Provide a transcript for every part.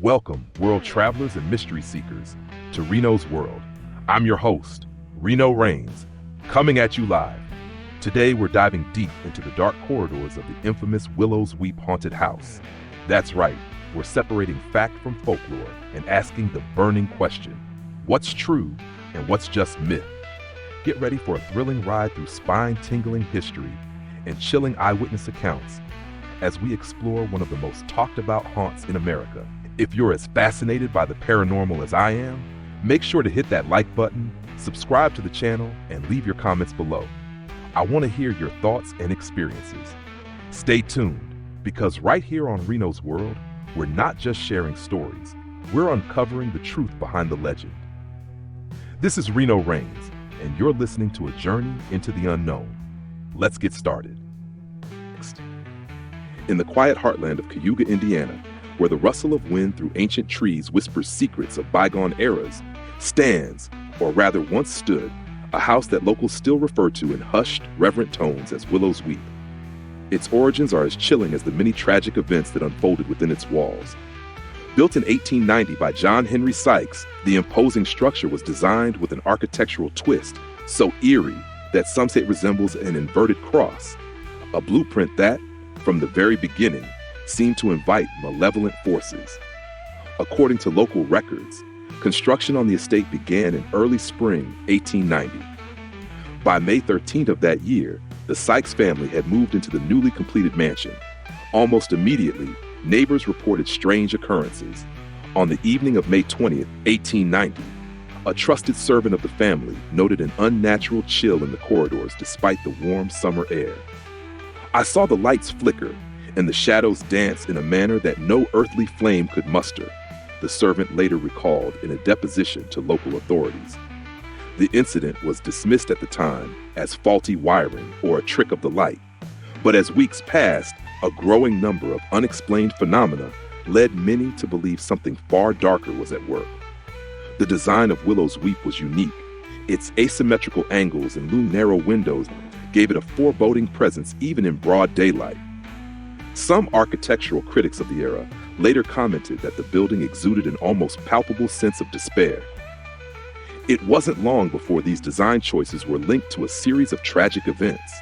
Welcome, world travelers and mystery seekers, to Reno's World. I'm your host, Reno Reigns, coming at you live. Today we're diving deep into the dark corridors of the infamous Willows Weep haunted house. That's right, we're separating fact from folklore and asking the burning question, what's true and what's just myth? Get ready for a thrilling ride through spine-tingling history and chilling eyewitness accounts as we explore one of the most talked about haunts in America. If you're as fascinated by the paranormal as I am, make sure to hit that like button, subscribe to the channel, and leave your comments below. I want to hear your thoughts and experiences. Stay tuned, because right here on Reno's World, we're not just sharing stories, we're uncovering the truth behind the legend. This is Reno Reigns, and you're listening to a journey into the unknown. Let's get started. In the quiet heartland of Cayuga, Indiana, where the rustle of wind through ancient trees whispers secrets of bygone eras, stands, or rather once stood, a house that locals still refer to in hushed, reverent tones as Willows Weep. Its origins are as chilling as the many tragic events that unfolded within its walls. Built in 1890 by John Henry Sykes, the imposing structure was designed with an architectural twist so eerie that some say it resembles an inverted cross, a blueprint that, from the very beginning, seemed to invite malevolent forces. According to local records, construction on the estate began in early spring 1890. By May 13th of that year, the Sykes family had moved into the newly completed mansion. Almost immediately, neighbors reported strange occurrences. On the evening of May 20th, 1890, a trusted servant of the family noted an unnatural chill in the corridors despite the warm summer air. "I saw the lights flicker and the shadows dance in a manner that no earthly flame could muster," the servant later recalled in a deposition to local authorities. The incident was dismissed at the time as faulty wiring or a trick of the light, but as weeks passed, a growing number of unexplained phenomena led many to believe something far darker was at work. The design of Willows Weep was unique. Its asymmetrical angles and narrow windows gave it a foreboding presence even in broad daylight. Some architectural critics of the era later commented that the building exuded an almost palpable sense of despair. It wasn't long before these design choices were linked to a series of tragic events.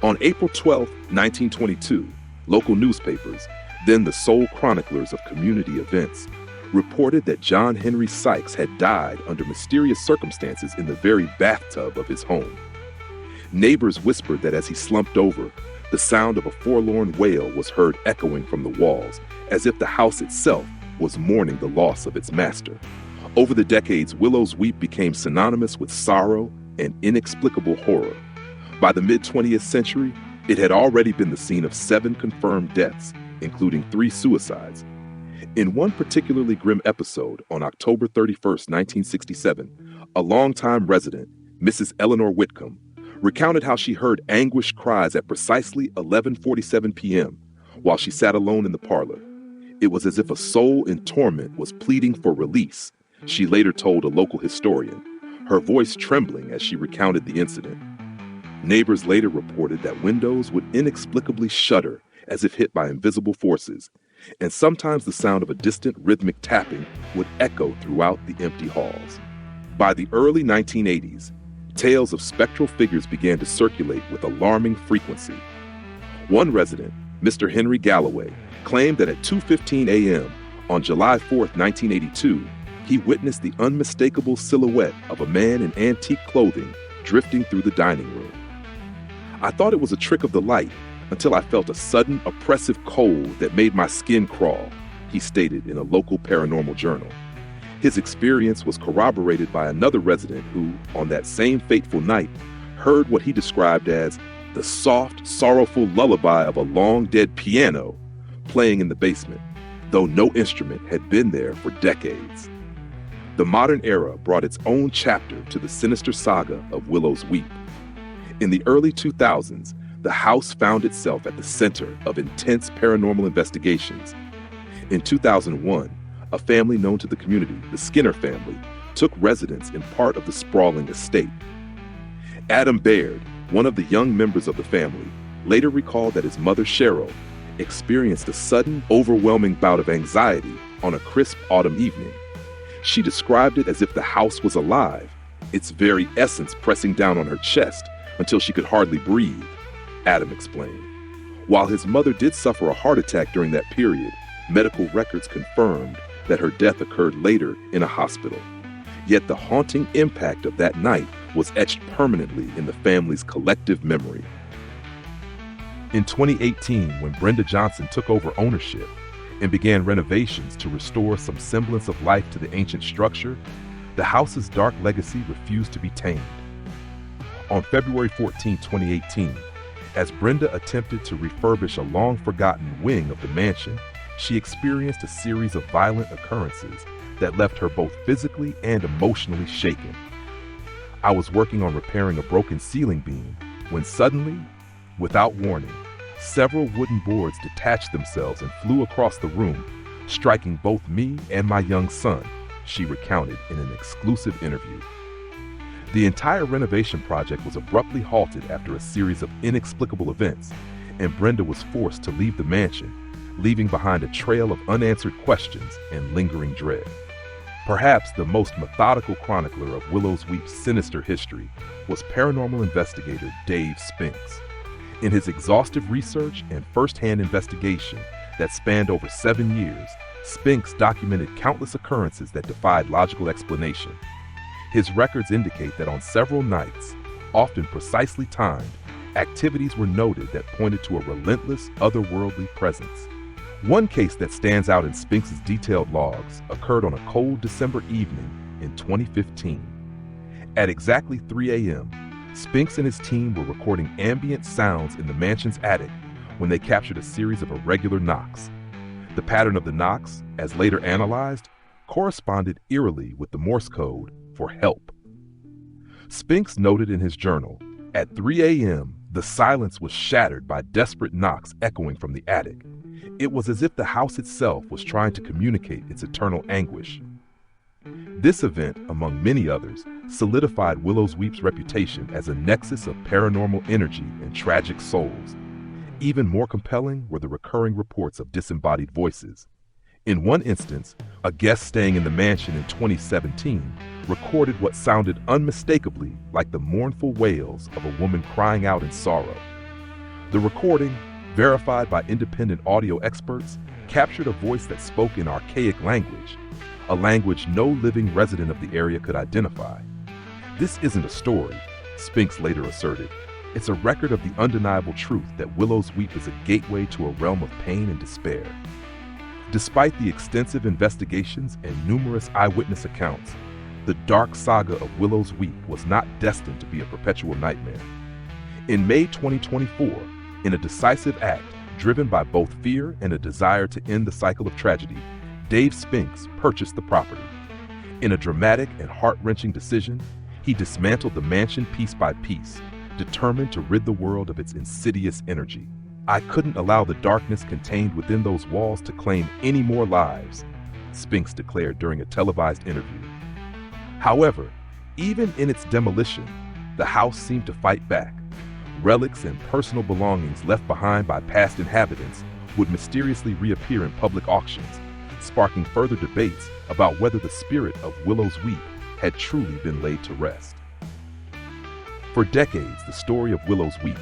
On April 12, 1922, local newspapers, then the sole chroniclers of community events, reported that John Henry Sykes had died under mysterious circumstances in the very bathtub of his home. Neighbors whispered that as he slumped over, the sound of a forlorn wail was heard echoing from the walls, as if the house itself was mourning the loss of its master. Over the decades, Willows Weep became synonymous with sorrow and inexplicable horror. By the mid-20th century, it had already been the scene of 7 confirmed deaths, including 3 suicides. In one particularly grim episode on October 31st, 1967, a longtime resident, Mrs. Eleanor Whitcomb, recounted how she heard anguished cries at precisely 11:47 p.m. while she sat alone in the parlor. It was as if a soul in torment was pleading for release, she later told a local historian, her voice trembling as she recounted the incident. Neighbors later reported that windows would inexplicably shudder as if hit by invisible forces, and sometimes the sound of a distant rhythmic tapping would echo throughout the empty halls. By the early 1980s, tales of spectral figures began to circulate with alarming frequency. One resident, Mr. Henry Galloway, claimed that at 2:15 a.m. on July 4th, 1982, he witnessed the unmistakable silhouette of a man in antique clothing drifting through the dining room. "I thought it was a trick of the light until I felt a sudden oppressive cold that made my skin crawl," he stated in a local paranormal journal. His experience was corroborated by another resident who, on that same fateful night, heard what he described as the soft, sorrowful lullaby of a long-dead piano playing in the basement, though no instrument had been there for decades. The modern era brought its own chapter to the sinister saga of Willows Weep. In the early 2000s, the house found itself at the center of intense paranormal investigations. In 2001, a family known to the community, the Skinner family, took residence in part of the sprawling estate. Adam Baird, one of the young members of the family, later recalled that his mother, Cheryl, experienced a sudden, overwhelming bout of anxiety on a crisp autumn evening. She described it as if the house was alive, its very essence pressing down on her chest until she could hardly breathe, Adam explained. While his mother did suffer a heart attack during that period, medical records confirmed that her death occurred later in a hospital. Yet the haunting impact of that night was etched permanently in the family's collective memory. In 2018, when Brenda Johnson took over ownership and began renovations to restore some semblance of life to the ancient structure, the house's dark legacy refused to be tamed. On February 14, 2018, as Brenda attempted to refurbish a long-forgotten wing of the mansion, she experienced a series of violent occurrences that left her both physically and emotionally shaken. I was working on repairing a broken ceiling beam when suddenly, without warning, several wooden boards detached themselves and flew across the room, striking both me and my young son, she recounted in an exclusive interview. The entire renovation project was abruptly halted after a series of inexplicable events, and Brenda was forced to leave the mansion, leaving behind a trail of unanswered questions and lingering dread. Perhaps the most methodical chronicler of Willows Weep's sinister history was paranormal investigator Dave Spinks. In his exhaustive research and first-hand investigation that spanned over 7 years, Spinks documented countless occurrences that defied logical explanation. His records indicate that on several nights, often precisely timed, activities were noted that pointed to a relentless, otherworldly presence. One case that stands out in Spinks' detailed logs occurred on a cold December evening in 2015. At exactly 3 a.m., Spinks and his team were recording ambient sounds in the mansion's attic when they captured a series of irregular knocks. The pattern of the knocks, as later analyzed, corresponded eerily with the Morse code for help. Spinks noted in his journal, at 3 a.m., the silence was shattered by desperate knocks echoing from the attic. It was as if the house itself was trying to communicate its eternal anguish. This event, among many others, solidified Willows Weep's reputation as a nexus of paranormal energy and tragic souls. Even more compelling were the recurring reports of disembodied voices. In one instance, a guest staying in the mansion in 2017 recorded what sounded unmistakably like the mournful wails of a woman crying out in sorrow. The recording, verified by independent audio experts, captured a voice that spoke in archaic language, a language no living resident of the area could identify. This isn't a story, Spinks later asserted. It's a record of the undeniable truth that Willows Weep is a gateway to a realm of pain and despair. Despite the extensive investigations and numerous eyewitness accounts, the dark saga of Willows Weep was not destined to be a perpetual nightmare. In May 2024, in a decisive act driven by both fear and a desire to end the cycle of tragedy, Dave Spinks purchased the property. In a dramatic and heart-wrenching decision, he dismantled the mansion piece by piece, determined to rid the world of its insidious energy. I couldn't allow the darkness contained within those walls to claim any more lives, Spinks declared during a televised interview. However, even in its demolition, the house seemed to fight back. Relics and personal belongings left behind by past inhabitants would mysteriously reappear in public auctions, sparking further debates about whether the spirit of Willows Weep had truly been laid to rest. For decades, the story of Willows Weep,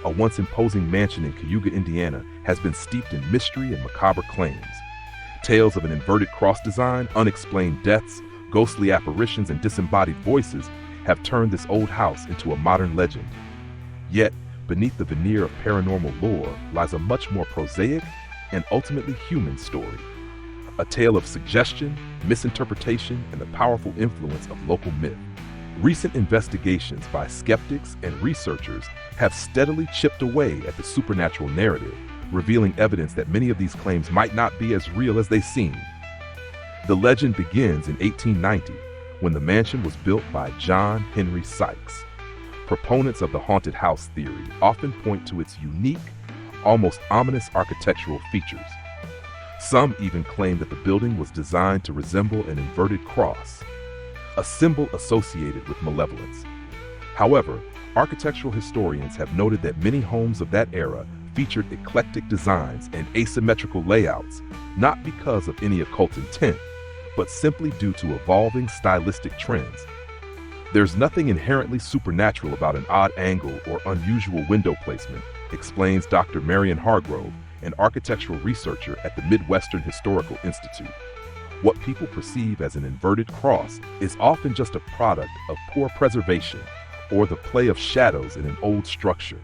a once imposing mansion in Cayuga, Indiana, has been steeped in mystery and macabre claims. Tales of an inverted cross design, unexplained deaths, ghostly apparitions, and disembodied voices have turned this old house into a modern legend. Yet, beneath the veneer of paranormal lore lies a much more prosaic and ultimately human story. A tale of suggestion, misinterpretation, and the powerful influence of local myth. Recent investigations by skeptics and researchers have steadily chipped away at the supernatural narrative, revealing evidence that many of these claims might not be as real as they seem. The legend begins in 1890, when the mansion was built by John Henry Sykes. Proponents of the haunted house theory often point to its unique, almost ominous architectural features. Some even claim that the building was designed to resemble an inverted cross, a symbol associated with malevolence. However, architectural historians have noted that many homes of that era featured eclectic designs and asymmetrical layouts, not because of any occult intent, but simply due to evolving stylistic trends. There's nothing inherently supernatural about an odd angle or unusual window placement, explains Dr. Marion Hargrove, an architectural researcher at the Midwestern Historical Institute. What people perceive as an inverted cross is often just a product of poor preservation or the play of shadows in an old structure.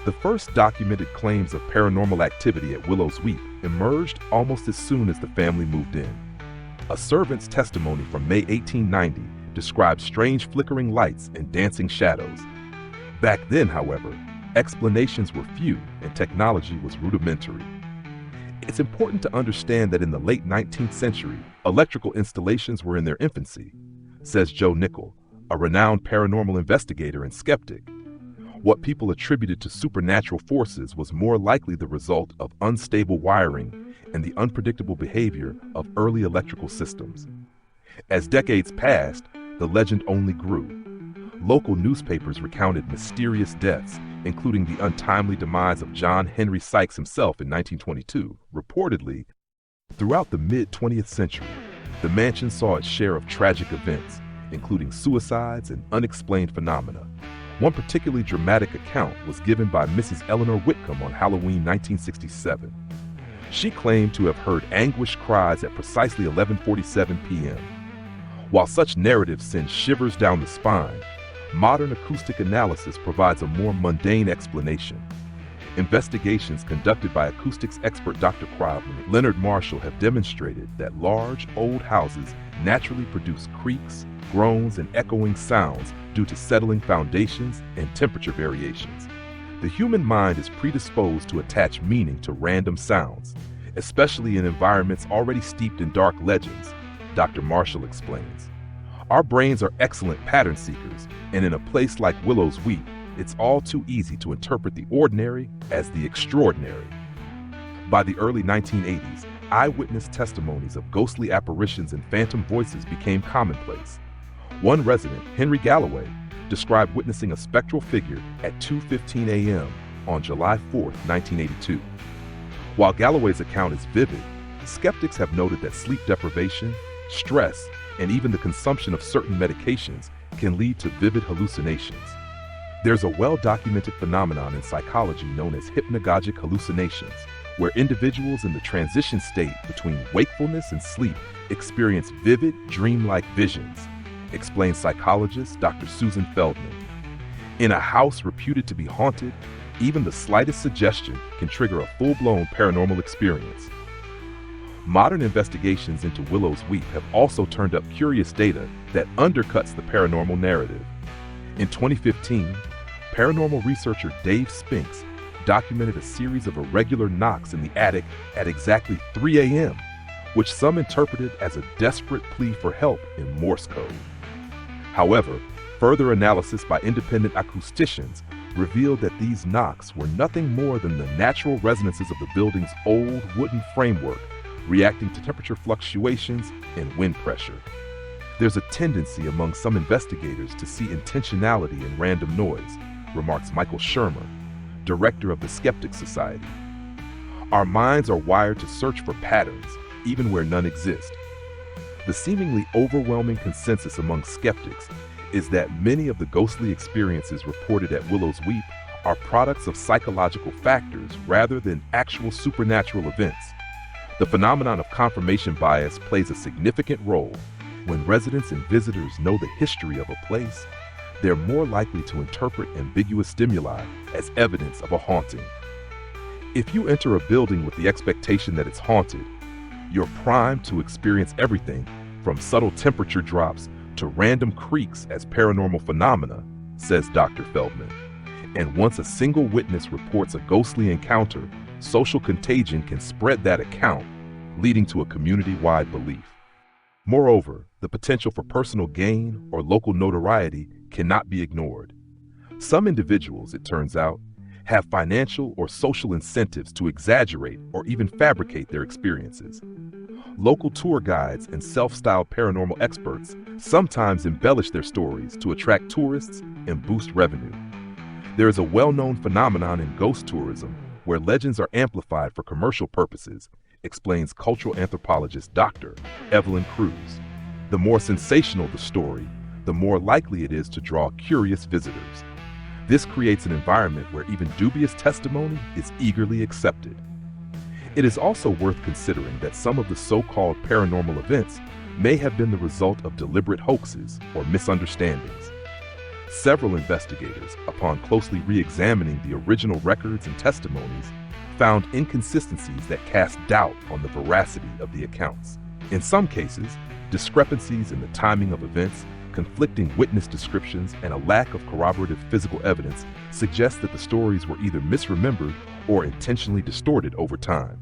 The first documented claims of paranormal activity at Willows Weep emerged almost as soon as the family moved in. A servant's testimony from May 1890 described strange flickering lights and dancing shadows. Back then, however, explanations were few and technology was rudimentary. It's important to understand that in the late 19th century, electrical installations were in their infancy, says Joe Nickell, a renowned paranormal investigator and skeptic. What people attributed to supernatural forces was more likely the result of unstable wiring and the unpredictable behavior of early electrical systems. As decades passed, the legend only grew. Local newspapers recounted mysterious deaths, including the untimely demise of John Henry Sykes himself in 1922. Reportedly, throughout the mid-20th century, the mansion saw its share of tragic events, including suicides and unexplained phenomena. One particularly dramatic account was given by Mrs. Eleanor Whitcomb on Halloween 1967. She claimed to have heard anguished cries at precisely 11:47 p.m. While such narratives send shivers down the spine, modern acoustic analysis provides a more mundane explanation. Investigations conducted by acoustics expert Dr. Crowley and Leonard Marshall have demonstrated that large, old houses naturally produce creaks, groans, and echoing sounds due to settling foundations and temperature variations. The human mind is predisposed to attach meaning to random sounds, especially in environments already steeped in dark legends, Dr. Marshall explains. Our brains are excellent pattern seekers, and in a place like Willows Weep, it's all too easy to interpret the ordinary as the extraordinary. By the early 1980s, eyewitness testimonies of ghostly apparitions and phantom voices became commonplace. One resident, Henry Galloway, described witnessing a spectral figure at 2:15 a.m. on July 4, 1982. While Galloway's account is vivid, skeptics have noted that sleep deprivation, stress, and even the consumption of certain medications can lead to vivid hallucinations. There's a well-documented phenomenon in psychology known as hypnagogic hallucinations, where individuals in the transition state between wakefulness and sleep experience vivid, dreamlike visions, explains psychologist Dr. Susan Feldman. In a house reputed to be haunted, even the slightest suggestion can trigger a full-blown paranormal experience. Modern investigations into Willows Weep have also turned up curious data that undercuts the paranormal narrative. In 2015, paranormal researcher Dave Spinks documented a series of irregular knocks in the attic at exactly 3 a.m., which some interpreted as a desperate plea for help in Morse code. However, further analysis by independent acousticians revealed that these knocks were nothing more than the natural resonances of the building's old wooden framework reacting to temperature fluctuations and wind pressure. There's a tendency among some investigators to see intentionality in random noise, remarks Michael Shermer, director of the Skeptics Society. Our minds are wired to search for patterns, even where none exist. The seemingly overwhelming consensus among skeptics is that many of the ghostly experiences reported at Willows Weep are products of psychological factors rather than actual supernatural events. The phenomenon of confirmation bias plays a significant role. When residents and visitors know the history of a place, they're more likely to interpret ambiguous stimuli as evidence of a haunting. If you enter a building with the expectation that it's haunted, you're primed to experience everything from subtle temperature drops to random creaks as paranormal phenomena, says Dr. Feldman. And once a single witness reports a ghostly encounter, social contagion can spread that account, leading to a community-wide belief. Moreover, the potential for personal gain or local notoriety cannot be ignored. Some individuals, it turns out, have financial or social incentives to exaggerate or even fabricate their experiences. Local tour guides and self-styled paranormal experts sometimes embellish their stories to attract tourists and boost revenue. There is a well-known phenomenon in ghost tourism where legends are amplified for commercial purposes, explains cultural anthropologist Dr. Evelyn Cruz. The more sensational the story, the more likely it is to draw curious visitors. This creates an environment where even dubious testimony is eagerly accepted. It is also worth considering that some of the so-called paranormal events may have been the result of deliberate hoaxes or misunderstandings. Several investigators, upon closely re-examining the original records and testimonies, found inconsistencies that cast doubt on the veracity of the accounts. In some cases, discrepancies in the timing of events, conflicting witness descriptions, and a lack of corroborative physical evidence suggest that the stories were either misremembered or intentionally distorted over time.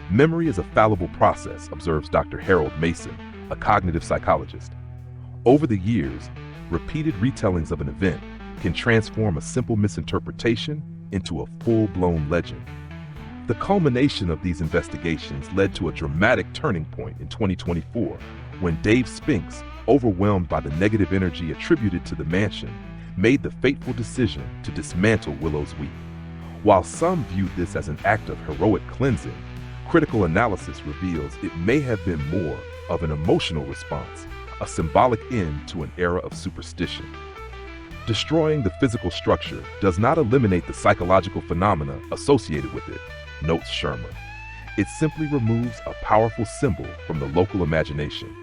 Memory is a fallible process, observes Dr. Harold Mason, a cognitive psychologist. Over the years, repeated retellings of an event can transform a simple misinterpretation into a full-blown legend. The culmination of these investigations led to a dramatic turning point in 2024 when Dave Spinks, overwhelmed by the negative energy attributed to the mansion, made the fateful decision to dismantle Willows Weep. While some viewed this as an act of heroic cleansing, critical analysis reveals it may have been more of an emotional response, a symbolic end to an era of superstition. Destroying the physical structure does not eliminate the psychological phenomena associated with it, notes Shermer. It simply removes a powerful symbol from the local imagination.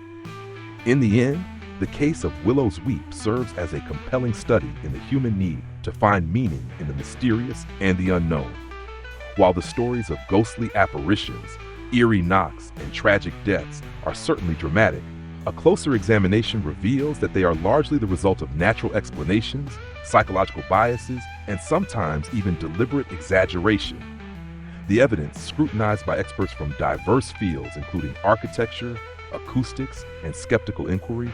In the end, the case of Willows Weep serves as a compelling study in the human need to find meaning in the mysterious and the unknown. While the stories of ghostly apparitions, eerie knocks, and tragic deaths are certainly dramatic, a closer examination reveals that they are largely the result of natural explanations, psychological biases, and sometimes even deliberate exaggeration. The evidence, scrutinized by experts from diverse fields including architecture, acoustics, and skeptical inquiry,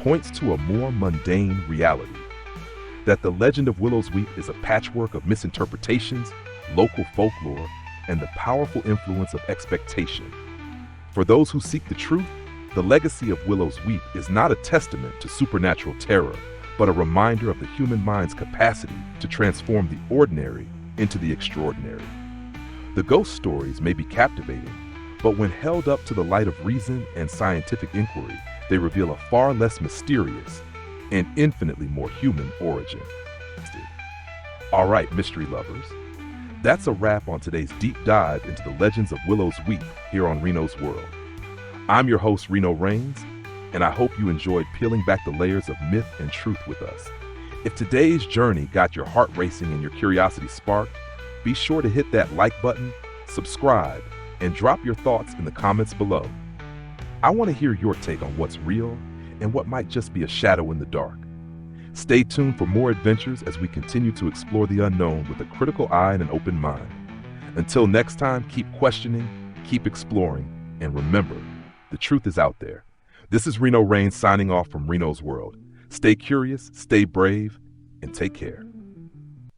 points to a more mundane reality: that the legend of Willows Weep is a patchwork of misinterpretations, local folklore, and the powerful influence of expectation. For those who seek the truth, the legacy of Willows Weep is not a testament to supernatural terror, but a reminder of the human mind's capacity to transform the ordinary into the extraordinary. The ghost stories may be captivating, but when held up to the light of reason and scientific inquiry, they reveal a far less mysterious and infinitely more human origin. All right, mystery lovers, that's a wrap on today's deep dive into the legends of Willows Weep here on Reno's World. I'm your host, Reno Reigns, and I hope you enjoyed peeling back the layers of myth and truth with us. If today's journey got your heart racing and your curiosity sparked, be sure to hit that like button, subscribe, and drop your thoughts in the comments below. I want to hear your take on what's real and what might just be a shadow in the dark. Stay tuned for more adventures as we continue to explore the unknown with a critical eye and an open mind. Until next time, keep questioning, keep exploring, and remember, the truth is out there. This is Reno Reigns signing off from Reno's World. Stay curious, stay brave, and take care.